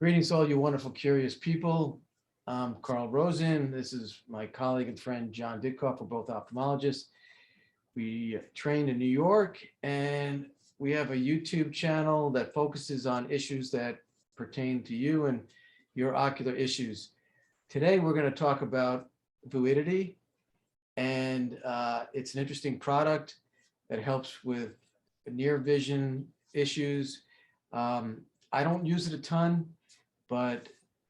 Greetings, all you wonderful, curious people. I'm Carl Rosen. This is my colleague and friend, Jon Ditkoff. We're both ophthalmologists. We trained in New York, and we have a YouTube channel that focuses on issues that pertain to you and your ocular issues. Today, we're going to talk about Vuity, and it's an interesting product that helps with near vision issues. I don't use it a ton, but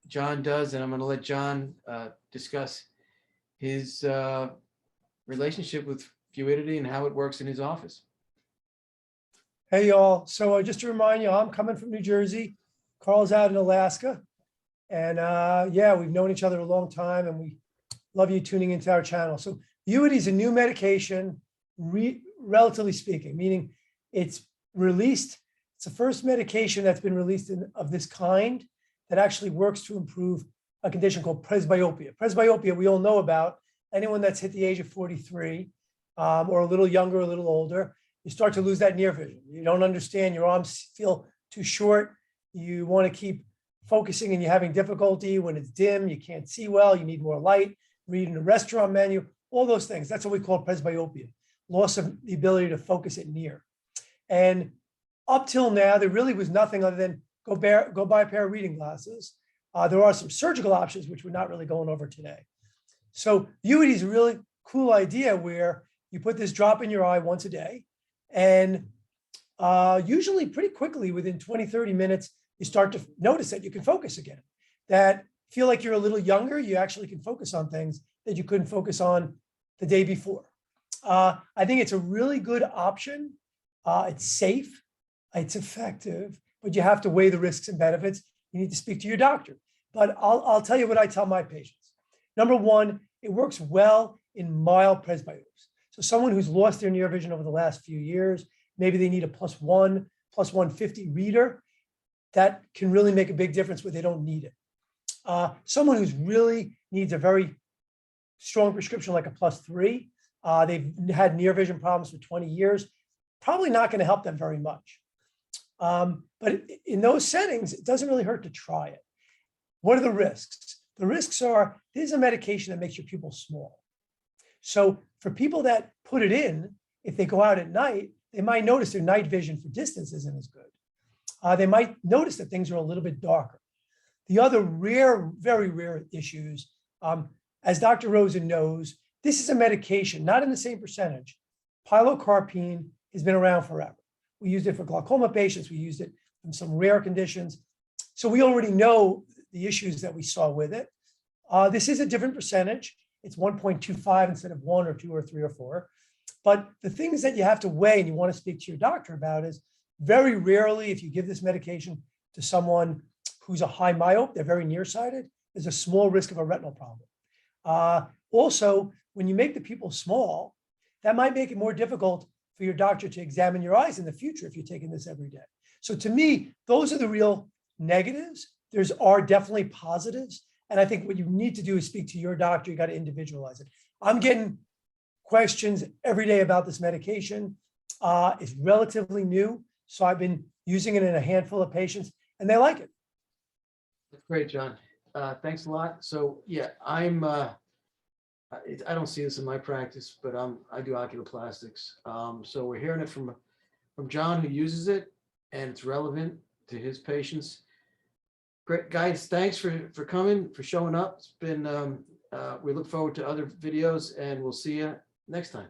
Jon does, and I'm going to let Jon discuss his relationship with Vuity and how it works in his office. Hey, y'all. So just to remind you, I'm coming from New Jersey. Carl's out in Alaska. And yeah, we've known each other a long time, and we love you tuning into our channel. So Vuity is a new medication, relatively speaking, meaning it's released. It's the first medication that's been released of this kind that actually works to improve a condition called presbyopia. Presbyopia, we all know about. Anyone that's hit the age of 43 or a little younger, a little older, you start to lose that near vision. You don't understand, your arms feel too short. You want to keep focusing and you're having difficulty when it's dim, you can't see well, you need more light, reading a restaurant menu, all those things. That's what we call presbyopia, loss of the ability to focus at near. And up till now, there really was nothing other than go buy a pair of reading glasses. There are some surgical options, which we're not really going over today. So Vuity is a really cool idea where you put this drop in your eye once a day, and usually pretty quickly, within 20, 30 minutes, you start to notice that you can focus again. That feel like you're a little younger, you actually can focus on things that you couldn't focus on the day before. I think it's a really good option. It's safe, it's effective, but you have to weigh the risks and benefits. You need to speak to your doctor. But I'll tell you what I tell my patients. Number one, it works well in mild presbyopia. So someone who's lost their near vision over the last few years, maybe they need a +1, +150 reader. That can really make a big difference where they don't need it. Someone who's really needs a very strong prescription like a +3, they've had near vision problems for 20 years, probably not going to help them very much. But in those settings, it doesn't really hurt to try it. What are the risks? The risks are, this is a medication that makes your pupils small. So for people that put it in, if they go out at night, they might notice their night vision for distance isn't as good. They might notice that things are a little bit darker. The other rare, very rare issues, as Dr. Rosen knows, this is a medication, not in the same percentage. Pilocarpine has been around forever. We used it for glaucoma patients. We used it in some rare conditions. So we already know the issues that we saw with it. This is a different percentage. It's 1.25 instead of 1 or 2 or 3 or 4. But the things that you have to weigh and you want to speak to your doctor about is very rarely, if you give this medication to someone who's a high myope, they're very nearsighted, there's a small risk of a retinal problem. Also, when you make the pupil small, that might make it more difficult for your doctor to examine your eyes in the future if you're taking this every day. So to me, those are the real negatives. There are definitely positives. And I think what you need to do is speak to your doctor. You got to individualize it. I'm getting questions every day about this medication. It's relatively new. So I've been using it in a handful of patients and they like it. That's great, Jon. Thanks a lot. So yeah, I don't see this in my practice, but I do oculoplastics. So we're hearing it from Jon, who uses it, and it's relevant to his patients. Great, guys. Thanks for coming, for showing up. It's been we look forward to other videos, and we'll see you next time.